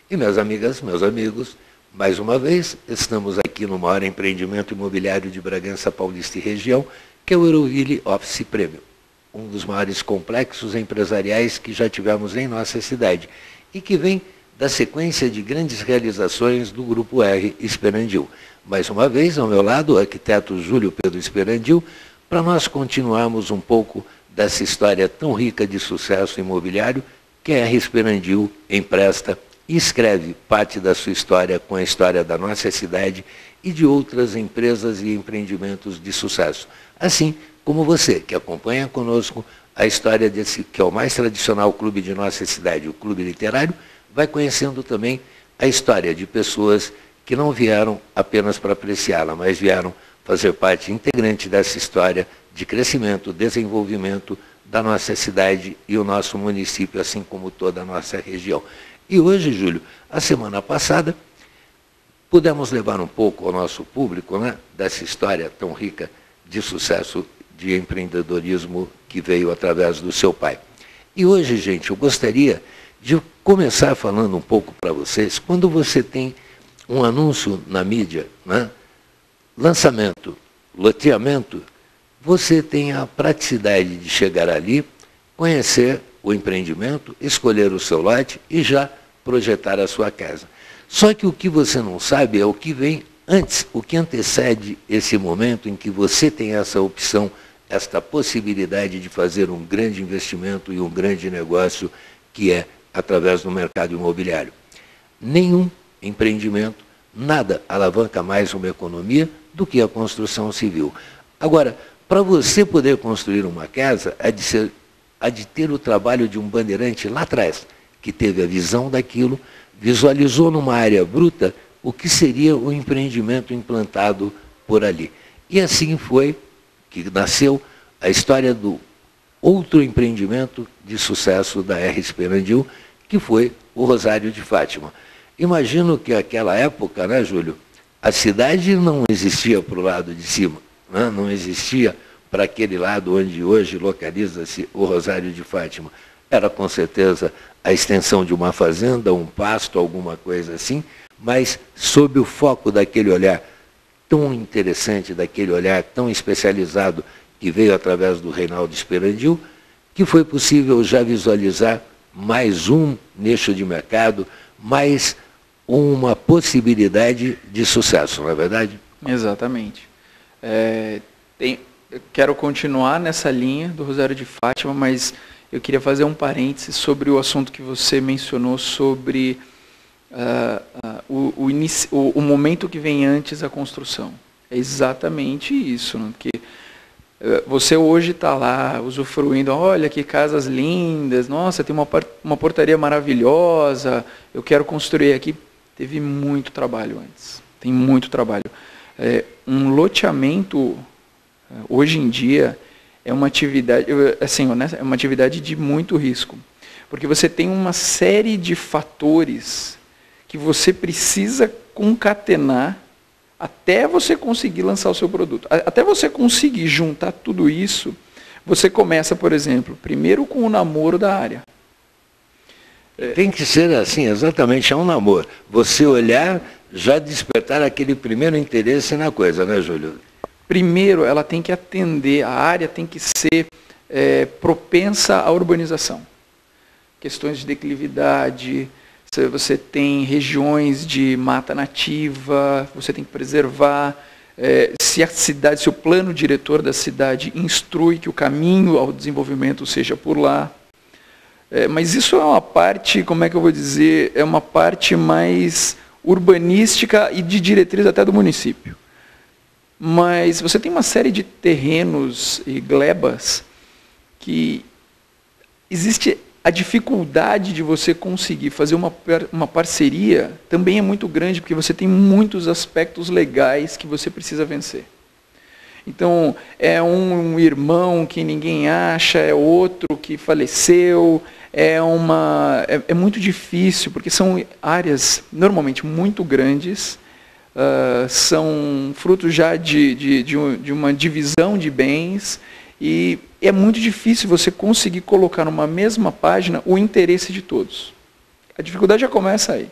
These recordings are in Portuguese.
E minhas amigas, meus amigos, mais uma vez, estamos aqui no maior empreendimento imobiliário de Bragança Paulista e região, que é o Euroville Office Premium, um dos maiores complexos empresariais que já tivemos em nossa cidade e que vem da sequência de grandes realizações do Grupo R Esperandil. Mais uma vez, ao meu lado, o arquiteto Júlio Pedro Esperandil, para nós continuarmos um pouco dessa história tão rica de sucesso imobiliário que a R Esperandil empresta e escreve parte da sua história com a história da nossa cidade e de outras empresas e empreendimentos de sucesso. Assim como você, que acompanha conosco a história desse, que é o mais tradicional clube de nossa cidade, o Clube Literário, vai conhecendo também a história de pessoas que não vieram apenas para apreciá-la, mas vieram fazer parte integrante dessa história de crescimento, desenvolvimento da nossa cidade e o nosso município, assim como toda a nossa região. E hoje, Júlio, a semana passada, pudemos levar um pouco ao nosso público, né, dessa história tão rica de sucesso de empreendedorismo que veio através do seu pai. E hoje, gente, eu gostaria de começar falando um pouco para vocês, quando você tem um anúncio na mídia, né, lançamento, loteamento, você tem a praticidade de chegar ali, conhecer o empreendimento, escolher o seu lote e já projetar a sua casa. Só que o que você não sabe é o que vem antes, o que antecede esse momento em que você tem essa opção, esta possibilidade de fazer um grande investimento e um grande negócio que é através do mercado imobiliário. Nenhum empreendimento, nada alavanca mais uma economia do que a construção civil. Agora, para você poder construir uma casa, há de ter o trabalho de um bandeirante lá atrás, que teve a visão daquilo, visualizou numa área bruta o que seria o empreendimento implantado por ali. E assim foi que nasceu a história do outro empreendimento de sucesso da R Esperandil, que foi o Rosário de Fátima. Imagino que naquela época, né, Júlio, a cidade não existia para o lado de cima, né? Não existia para aquele lado onde hoje localiza-se o Rosário de Fátima. Era com certeza a extensão de uma fazenda, um pasto, alguma coisa assim, mas sob o foco daquele olhar tão interessante, daquele olhar tão especializado que veio através do Reinaldo Esperandil, que foi possível já visualizar mais um nicho de mercado, mais uma possibilidade de sucesso, não é verdade? Exatamente. Eu quero continuar nessa linha do Rosário de Fátima, mas eu queria fazer um parêntese sobre o assunto que você mencionou sobre o momento que vem antes da construção. É exatamente isso, né? Porque você hoje está lá usufruindo, olha que casas lindas, nossa, tem uma portaria maravilhosa, eu quero construir aqui. Teve muito trabalho antes, tem muito trabalho. Um loteamento, hoje em dia, é uma atividade, assim, é uma atividade de muito risco, porque você tem uma série de fatores que você precisa concatenar até você conseguir lançar o seu produto. Até você conseguir juntar tudo isso, você começa, por exemplo, primeiro com o namoro da área. Tem que ser assim, exatamente, é um namoro. Você olhar, já despertar aquele primeiro interesse na coisa, né, Júlio? Primeiro, ela tem que atender, a área tem que ser propensa à urbanização. Questões de declividade, você tem regiões de mata nativa, você tem que preservar. Se o plano diretor da cidade instrui que o caminho ao desenvolvimento seja por lá. Mas isso é uma parte, como é que eu vou dizer, é uma parte mais urbanística e de diretriz até do município. Mas você tem uma série de terrenos e glebas que existe a dificuldade de você conseguir fazer uma parceria também é muito grande, porque você tem muitos aspectos legais que você precisa vencer. Então, é um irmão que ninguém acha, é outro que faleceu, é muito difícil, porque são áreas normalmente muito grandes, são frutos já de uma divisão de bens, e é muito difícil você conseguir colocar numa mesma página o interesse de todos. A dificuldade já começa aí.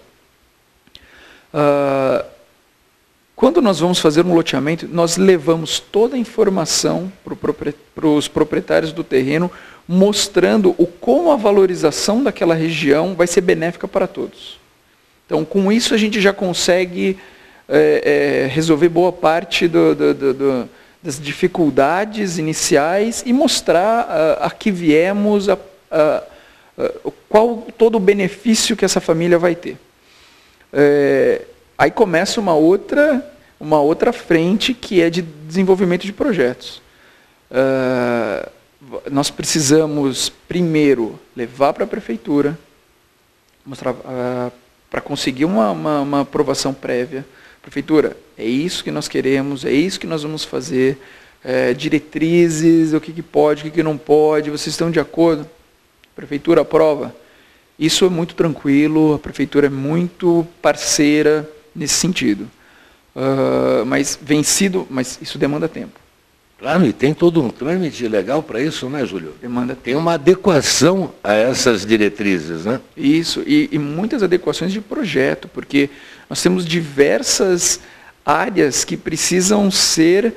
Quando nós vamos fazer um loteamento, nós levamos toda a informação para os proprietários do terreno, mostrando como a valorização daquela região vai ser benéfica para todos. Então, com isso, a gente já consegue resolver boa parte das dificuldades iniciais e mostrar a que viemos, qual todo o benefício que essa família vai ter. Aí começa uma outra frente, que é de desenvolvimento de projetos. Nós precisamos, primeiro, levar para a prefeitura, mostrar para conseguir uma aprovação prévia. Prefeitura, é isso que nós queremos, é isso que nós vamos fazer, diretrizes, o que pode, o que não pode, vocês estão de acordo? A prefeitura aprova. Isso é muito tranquilo, a prefeitura é muito parceira nesse sentido. Mas isso demanda tempo. Claro, e tem todo um trâmite legal para isso, né, Júlio? Demanda tempo. Tem uma adequação a essas diretrizes, né? Isso, e muitas adequações de projeto, porque nós temos diversas áreas que precisam ser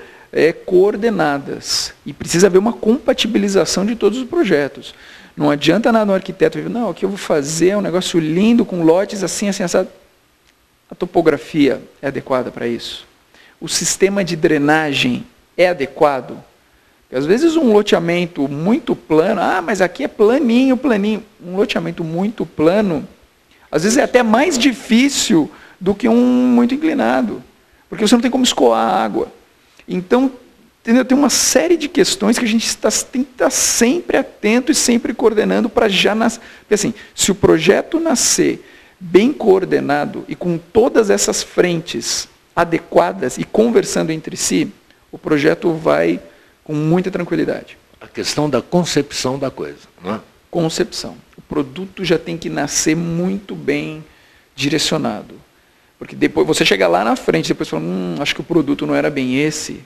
coordenadas, e precisa haver uma compatibilização de todos os projetos. Não adianta nada um arquiteto dizer, não, aqui eu vou fazer um negócio lindo, com lotes assim, assim, assado. A topografia é adequada para isso? O sistema de drenagem é adequado? Às vezes um loteamento muito plano, mas aqui é planinho, planinho. Um loteamento muito plano, às vezes é até mais difícil do que um muito inclinado, porque você não tem como escoar a água. Então, tem uma série de questões que a gente tem que estar sempre atento e sempre coordenando para já nascer. Porque assim, se o projeto nascer bem coordenado e com todas essas frentes adequadas e conversando entre si, o projeto vai com muita tranquilidade. A questão da concepção da coisa, não é? Concepção. O produto já tem que nascer muito bem direcionado. Porque depois você chega lá na frente, depois fala, acho que o produto não era bem esse.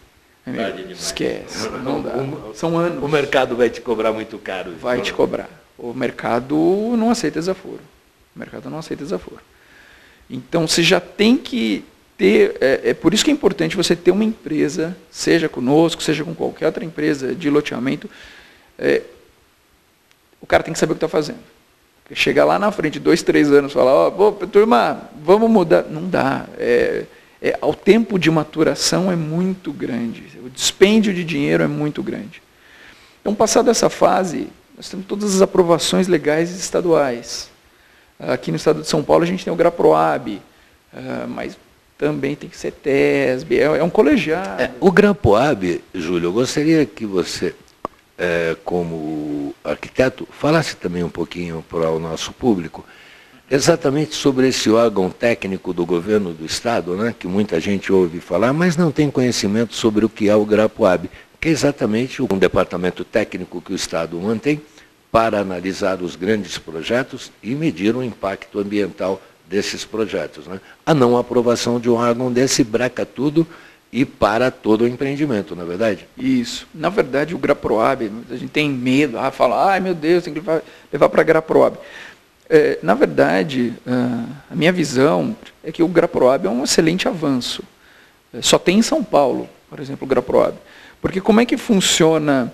Esquece, não dá. São anos. O mercado vai te cobrar muito caro. Vai te cobrar. O mercado não aceita desaforo. O mercado não aceita desaforo. Então, você já tem que ter... por isso que é importante você ter uma empresa, seja conosco, seja com qualquer outra empresa de loteamento, o cara tem que saber o que está fazendo. Porque chegar lá na frente, 2, 3 anos, falar, turma, vamos mudar. Não dá. O tempo de maturação é muito grande. O dispêndio de dinheiro é muito grande. Então, passada essa fase, nós temos todas as aprovações legais estaduais. Aqui no estado de São Paulo, a gente tem o GRAPROAB, mas também tem que ser TESB, é um colegiado. O GRAPROAB, Júlio, eu gostaria que você, como arquiteto, falasse também um pouquinho para o nosso público, exatamente sobre esse órgão técnico do governo do estado, né, que muita gente ouve falar, mas não tem conhecimento sobre o que é o GRAPROAB, que é exatamente um departamento técnico que o estado mantém para analisar os grandes projetos e medir o impacto ambiental desses projetos, né? A não aprovação de um órgão desse breca tudo e para todo o empreendimento, não é verdade? Isso. Na verdade, o GRAPROAB, a gente tem medo, fala, meu Deus, tem que levar para GRAPROAB. Na verdade, a minha visão é que o GRAPROAB é um excelente avanço. Só tem em São Paulo, por exemplo, o GRAPROAB. Porque como é que funciona?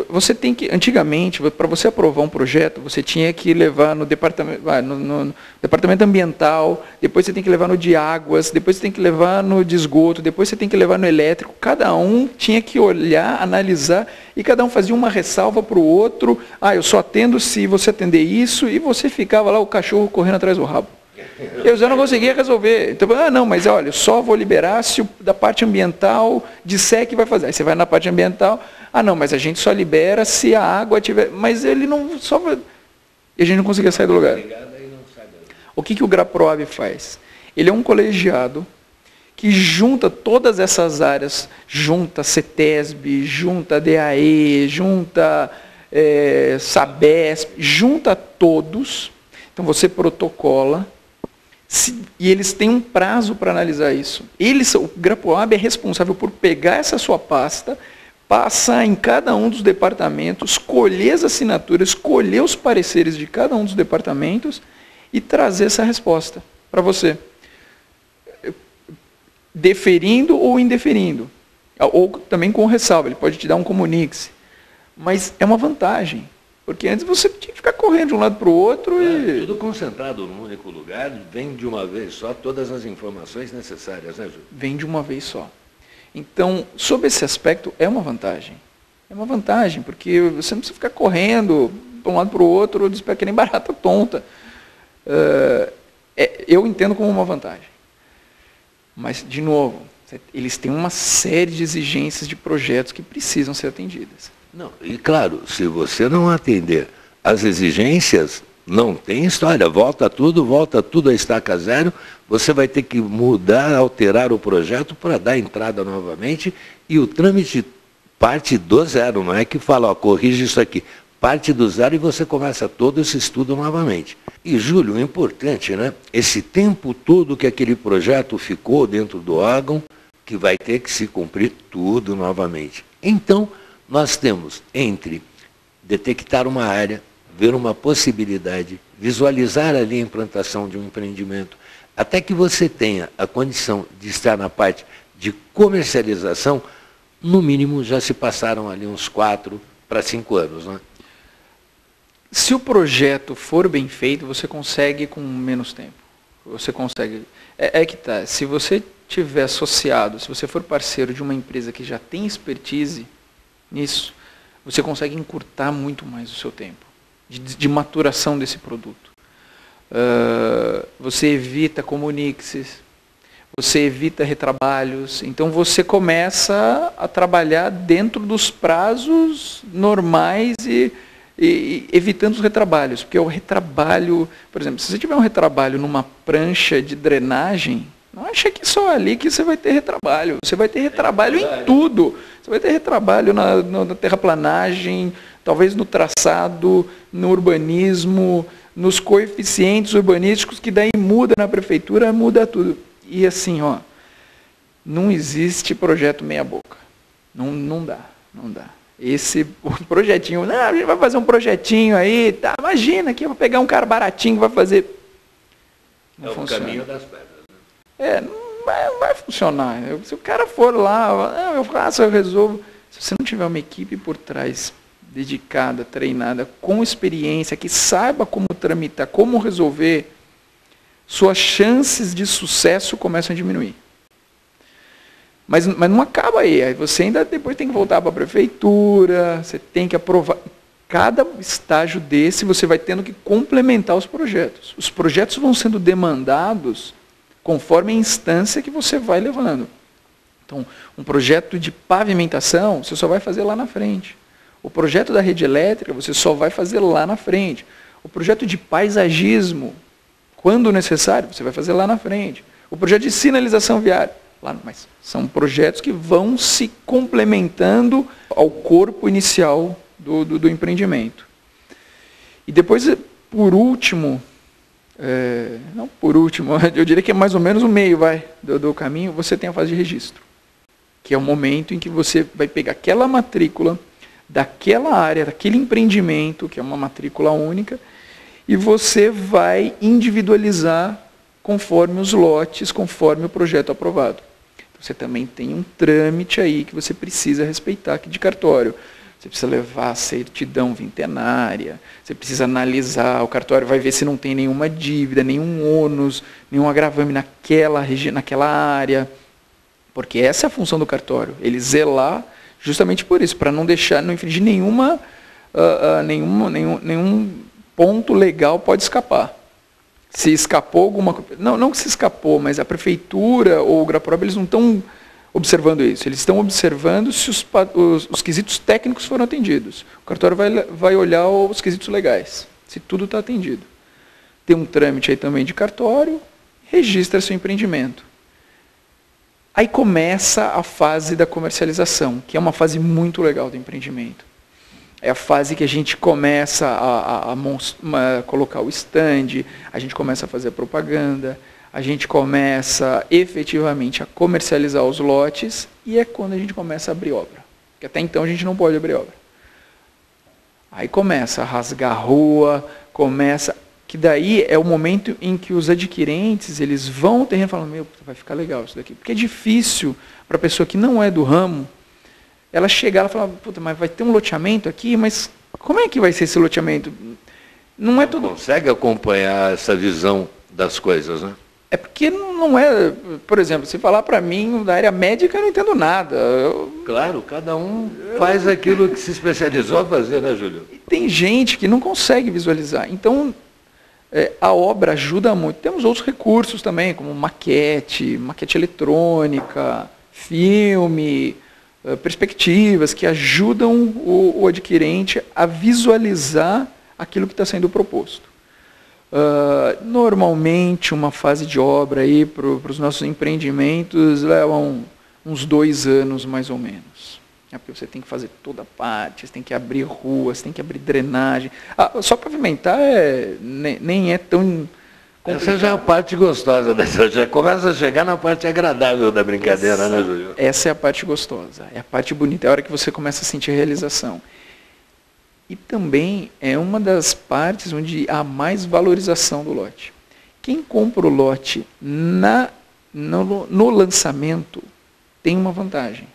Você tem que, antigamente, para você aprovar um projeto, você tinha que levar no departamento, no departamento ambiental, depois você tem que levar no de águas, depois você tem que levar no de esgoto, depois você tem que levar no elétrico. Cada um tinha que olhar, analisar, e cada um fazia uma ressalva para o outro. Eu só atendo se você atender isso, e você ficava lá, o cachorro correndo atrás do rabo. Eu já não conseguia resolver. Então, não, mas olha, eu só vou liberar se da parte ambiental disser que vai fazer. Aí você vai na parte ambiental, não, mas a gente só libera se a água tiver... Mas ele não... E a gente não conseguia sair do lugar. O que o GRAPROAB faz? Ele é um colegiado que junta todas essas áreas, junta CETESB, junta DAE, junta SABESP, junta todos. Então você protocola, e eles têm um prazo para analisar isso. O GRAPROAB é responsável por pegar essa sua pasta, passar em cada um dos departamentos, escolher as assinaturas, escolher os pareceres de cada um dos departamentos e trazer essa resposta para você. deferindo ou indeferindo. Ou também com ressalva, ele pode te dar um comunique-se. Mas é uma vantagem. Porque antes você tinha que ficar correndo de um lado para o outro e... Tudo concentrado num único lugar, vem de uma vez só todas as informações necessárias, né, Júlio? Vem de uma vez só. Então, sob esse aspecto, é uma vantagem. É uma vantagem, porque você não precisa ficar correndo de um lado para o outro, que nem barata tonta. Eu entendo como uma vantagem. Mas, de novo, eles têm uma série de exigências de projetos que precisam ser atendidas. Não, e claro, se você não atender às exigências, não tem história, volta tudo a estaca zero, você vai ter que mudar, alterar o projeto para dar entrada novamente, e o trâmite parte do zero, não é que fala, ó, corrige isso aqui, parte do zero e você começa todo esse estudo novamente. E, Júlio, é importante, né? Esse tempo todo que aquele projeto ficou dentro do órgão, que vai ter que se cumprir tudo novamente. Então, nós temos entre detectar uma área, ver uma possibilidade, visualizar ali a implantação de um empreendimento, até que você tenha a condição de estar na parte de comercialização, no mínimo já se passaram ali uns 4 para 5 anos, né? Se o projeto for bem feito, você consegue com menos tempo. Você consegue. É que tá. Se você tiver associado, se você for parceiro de uma empresa que já tem expertise nisso, você consegue encurtar muito mais o seu tempo de maturação desse produto. Você evita comuniques, você evita retrabalhos, então você começa a trabalhar dentro dos prazos normais e evitando os retrabalhos, porque o retrabalho, por exemplo, se você tiver um retrabalho numa prancha de drenagem, não acha que só ali que você vai ter retrabalho. Você vai ter retrabalho em tudo. Você vai ter retrabalho na terraplanagem, talvez no traçado, no urbanismo, nos coeficientes urbanísticos, que daí muda na prefeitura, muda tudo. E assim, ó, não existe projeto meia boca. Não dá. Esse projetinho, não, a gente vai fazer um projetinho aí, tá, imagina que eu vou pegar um cara baratinho que vai fazer. Não funciona. O caminho das pedras. Não vai funcionar. Se o cara for lá, eu faço, eu resolvo. Se você não tiver uma equipe por trás, dedicada, treinada, com experiência, que saiba como tramitar, como resolver, suas chances de sucesso começam a diminuir. Mas não acaba aí você ainda depois tem que voltar para a prefeitura, você tem que aprovar. Cada estágio desse você vai tendo que complementar os projetos. Os projetos vão sendo demandados conforme a instância que você vai levando. Então, um projeto de pavimentação, você só vai fazer lá na frente. O projeto da rede elétrica, você só vai fazer lá na frente. O projeto de paisagismo, quando necessário, você vai fazer lá na frente. O projeto de sinalização viária, mas são projetos que vão se complementando ao corpo inicial do empreendimento. E depois, por último, eu diria que é mais ou menos o meio do caminho, você tem a fase de registro, que é o momento em que você vai pegar aquela matrícula daquela área, daquele empreendimento, que é uma matrícula única, e você vai individualizar conforme os lotes, conforme o projeto aprovado. Você também tem um trâmite aí que você precisa respeitar aqui de cartório. Você precisa levar a certidão vintenária, você precisa analisar, o cartório vai ver se não tem nenhuma dívida, nenhum ônus, nenhum agravame naquela área. Porque essa é a função do cartório, ele zelar justamente por isso, para não infringir nenhum ponto legal pode escapar. Se escapou alguma coisa, não que se escapou, mas a prefeitura ou o Graprov, eles não estão observando isso. Eles estão observando se os quesitos técnicos foram atendidos. O cartório vai olhar os quesitos legais, se tudo está atendido. Tem um trâmite aí também de cartório, registra seu empreendimento. Aí começa a fase da comercialização, que é uma fase muito legal do empreendimento. É a fase que a gente começa a colocar o stand, a gente começa a fazer a propaganda, a gente começa efetivamente a comercializar os lotes e é quando a gente começa a abrir obra. Porque até então a gente não pode abrir obra. Aí começa a rasgar a rua, que daí é o momento em que os adquirentes eles vão ao terreno e falam, meu, vai ficar legal isso daqui. Porque é difícil para a pessoa que não é do ramo, ela chegar e falar, puta, mas vai ter um loteamento aqui, mas como é que vai ser esse loteamento? Não é tudo... Consegue acompanhar essa visão das coisas, né? É porque não é, por exemplo, se falar para mim da área médica, eu não entendo nada. Claro, cada um faz aquilo que se especializou a fazer, né, Júlio? E tem gente que não consegue visualizar. Então, a obra ajuda muito. Temos outros recursos também, como maquete eletrônica, filme, perspectivas, que ajudam o adquirente a visualizar aquilo que está sendo proposto. Normalmente, uma fase de obra para os nossos empreendimentos leva uns 2 anos, mais ou menos. Porque você tem que fazer toda a parte, você tem que abrir ruas, você tem que abrir drenagem. Só pavimentar nem é tão complicado. Essa já é a parte gostosa, já começa a chegar na parte agradável da brincadeira, né, Júlio? Essa é a parte gostosa, é a parte bonita, é a hora que você começa a sentir a realização. E também é uma das partes onde há mais valorização do lote. Quem compra o lote no lançamento tem uma vantagem.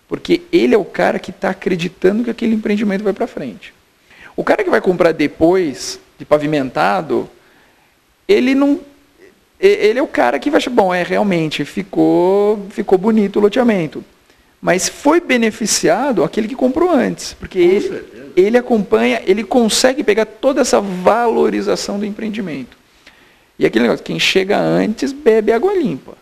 Porque ele é o cara que está acreditando que aquele empreendimento vai para frente. O cara que vai comprar depois, de pavimentado, ele é o cara que vai achar, bom, realmente ficou bonito o loteamento. Mas foi beneficiado aquele que comprou antes. Porque ele acompanha, ele consegue pegar toda essa valorização do empreendimento. E aquele negócio, quem chega antes bebe água limpa.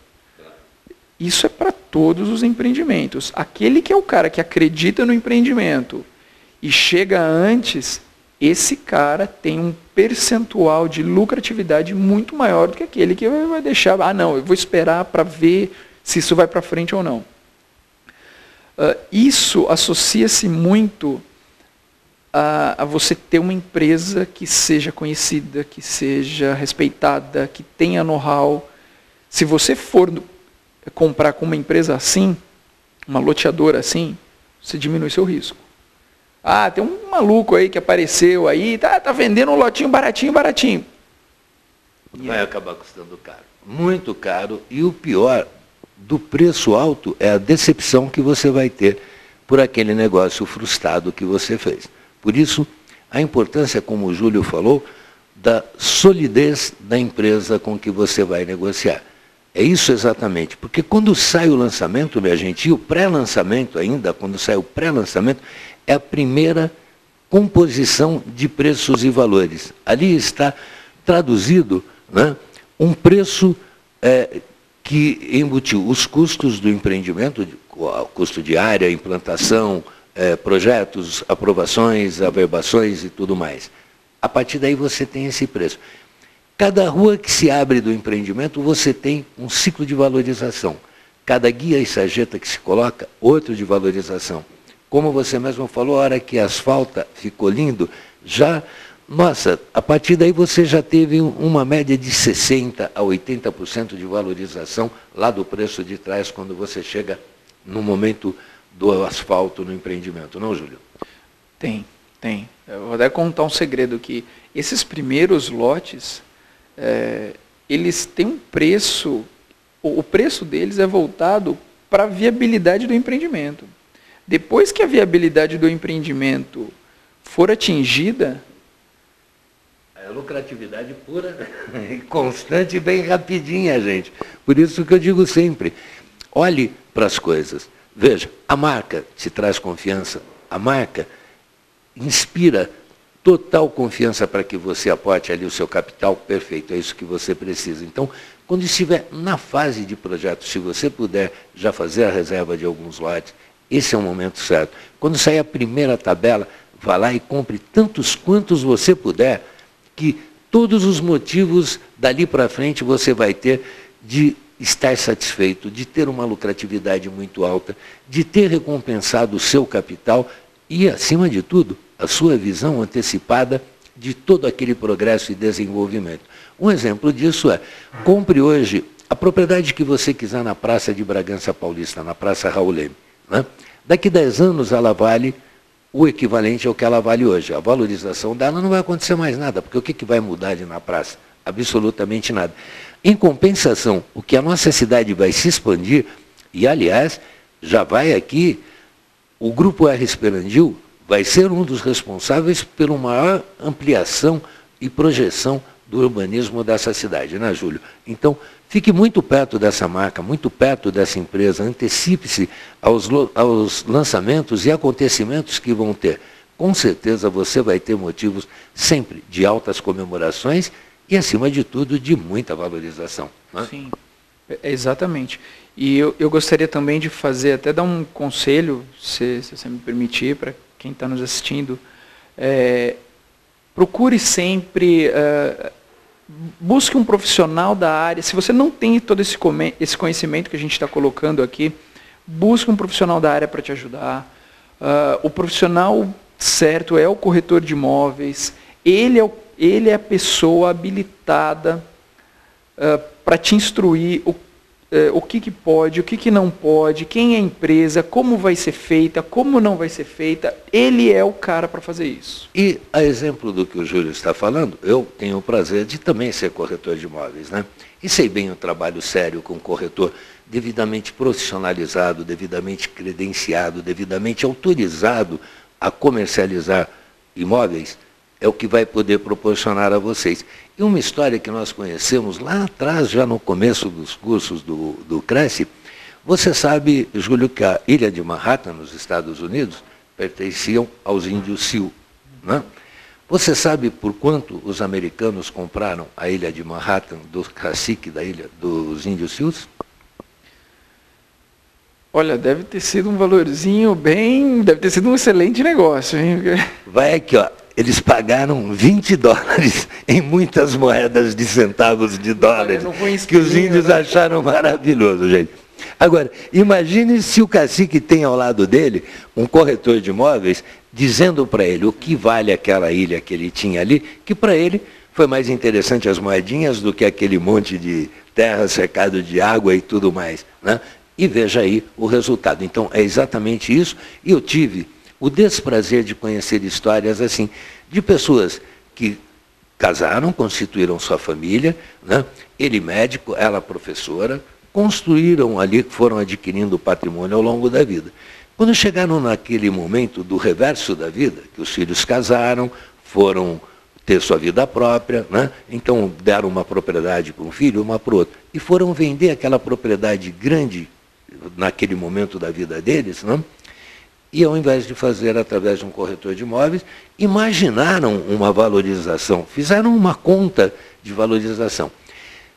Isso é para todos os empreendimentos. Aquele que é o cara que acredita no empreendimento e chega antes, esse cara tem um percentual de lucratividade muito maior do que aquele que vai deixar, não, eu vou esperar para ver se isso vai para frente ou não. Isso associa-se muito a você ter uma empresa que seja conhecida, que seja respeitada, que tenha know-how. Se você for comprar com uma empresa assim, uma loteadora assim, você diminui seu risco. Tem um maluco aí que apareceu aí, tá vendendo um lotinho baratinho. Vai acabar custando caro. Muito caro. E o pior do preço alto é a decepção que você vai ter por aquele negócio frustrado que você fez. Por isso, a importância, como o Júlio falou, da solidez da empresa com que você vai negociar. É isso exatamente, porque quando sai o lançamento, minha gente, e o pré-lançamento ainda, quando sai o pré-lançamento, é a primeira composição de preços e valores. Ali está traduzido, né, um preço que embutiu os custos do empreendimento, o custo de área, implantação, projetos, aprovações, averbações e tudo mais. A partir daí você tem esse preço. Cada rua que se abre do empreendimento, você tem um ciclo de valorização. Cada guia e sarjeta que se coloca, outro de valorização. Como você mesmo falou, a hora que asfalta ficou lindo, a partir daí você já teve uma média de 60% a 80% de valorização lá do preço de trás, quando você chega no momento do asfalto no empreendimento. Não, Júlio? Tem. Eu vou até contar um segredo aqui. Esses primeiros lotes, eles têm um preço, o preço deles é voltado para a viabilidade do empreendimento. Depois que a viabilidade do empreendimento for atingida... É lucratividade pura e constante e bem rapidinha, gente. Por isso que eu digo sempre, olhe para as coisas. Veja, a marca te traz confiança, a marca inspira total confiança para que você aporte ali o seu capital, perfeito, é isso que você precisa. Então, quando estiver na fase de projeto, se você puder já fazer a reserva de alguns lotes, esse é o momento certo. Quando sair a primeira tabela, vá lá e compre tantos quantos você puder, que todos os motivos dali para frente você vai ter de estar satisfeito, de ter uma lucratividade muito alta, de ter recompensado o seu capital e, acima de tudo, a sua visão antecipada de todo aquele progresso e desenvolvimento. Um exemplo disso compre hoje a propriedade que você quiser na Praça de Bragança Paulista, na Praça Raul Leme. Né? Daqui 10 anos ela vale o equivalente ao que ela vale hoje. A valorização dela não vai acontecer mais nada, porque o que vai mudar ali na praça? Absolutamente nada. Em compensação, o que a nossa cidade vai se expandir, e aliás, já vai aqui, o Grupo R Esperandil vai ser um dos responsáveis pela maior ampliação e projeção do urbanismo dessa cidade, né, Júlio? Então, fique muito perto dessa marca, muito perto dessa empresa, antecipe-se aos lançamentos e acontecimentos que vão ter. Com certeza você vai ter motivos sempre de altas comemorações e, acima de tudo, de muita valorização. Né? Sim, exatamente. E eu gostaria também de fazer, até dar um conselho, se você me permitir, para quem está nos assistindo. Procure sempre, busque um profissional da área. Se você não tem todo esse conhecimento que a gente está colocando aqui, busque um profissional da área para te ajudar. O profissional certo é o corretor de imóveis. Ele é a pessoa habilitada para te instruir o que pode, o que não pode, quem é a empresa, como vai ser feita, como não vai ser feita. Ele é o cara para fazer isso. E, a exemplo do que o Júlio está falando, eu tenho o prazer de também ser corretor de imóveis, né? E sei bem o trabalho sério com um corretor devidamente profissionalizado, devidamente credenciado, devidamente autorizado a comercializar imóveis, é o que vai poder proporcionar a vocês. E uma história que nós conhecemos lá atrás, já no começo dos cursos do Cresce, você sabe, Júlio, que a ilha de Manhattan, nos Estados Unidos, pertenciam aos índios Sioux, né? Você sabe por quanto os americanos compraram a ilha de Manhattan do cacique da ilha dos índios Sioux? Olha, deve ter sido um valorzinho deve ter sido um excelente negócio, hein? Vai aqui, ó. Eles pagaram $20 em muitas moedas de centavos de dólares, que os índios acharam maravilhoso, gente. Agora, imagine se o cacique tem ao lado dele um corretor de imóveis dizendo para ele o que vale aquela ilha que ele tinha ali, que para ele foi mais interessante as moedinhas do que aquele monte de terra cercado de água e tudo mais, né? E veja aí o resultado. Então, é exatamente isso. E eu tive o desprazer de conhecer histórias assim, de pessoas que casaram, constituíram sua família, né? Ele médico, ela professora, construíram ali, foram adquirindo patrimônio ao longo da vida. Quando chegaram naquele momento do reverso da vida, que os filhos casaram, foram ter sua vida própria, né? Então deram uma propriedade para um filho, uma para o outro, e foram vender aquela propriedade grande naquele momento da vida deles, né? E ao invés de fazer através de um corretor de imóveis, imaginaram uma valorização, fizeram uma conta de valorização.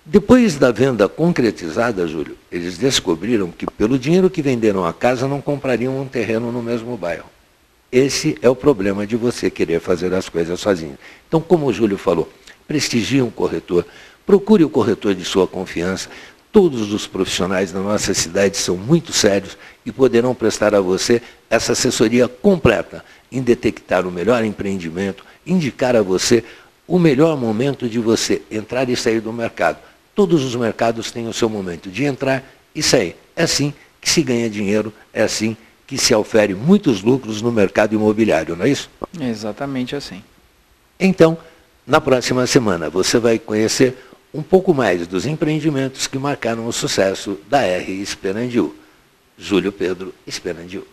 Depois da venda concretizada, Júlio, eles descobriram que pelo dinheiro que venderam a casa não comprariam um terreno no mesmo bairro. Esse é o problema de você querer fazer as coisas sozinho. Então, como o Júlio falou, prestigie um corretor, procure o corretor de sua confiança. Todos os profissionais da nossa cidade são muito sérios e poderão prestar a você essa assessoria completa em detectar o melhor empreendimento, indicar a você o melhor momento de você entrar e sair do mercado. Todos os mercados têm o seu momento de entrar e sair. É assim que se ganha dinheiro, é assim que se ofere muitos lucros no mercado imobiliário, não é isso? É exatamente assim. Então, na próxima semana, você vai conhecer um pouco mais dos empreendimentos que marcaram o sucesso da R Esperandil. Júlio Pedro Esperandil.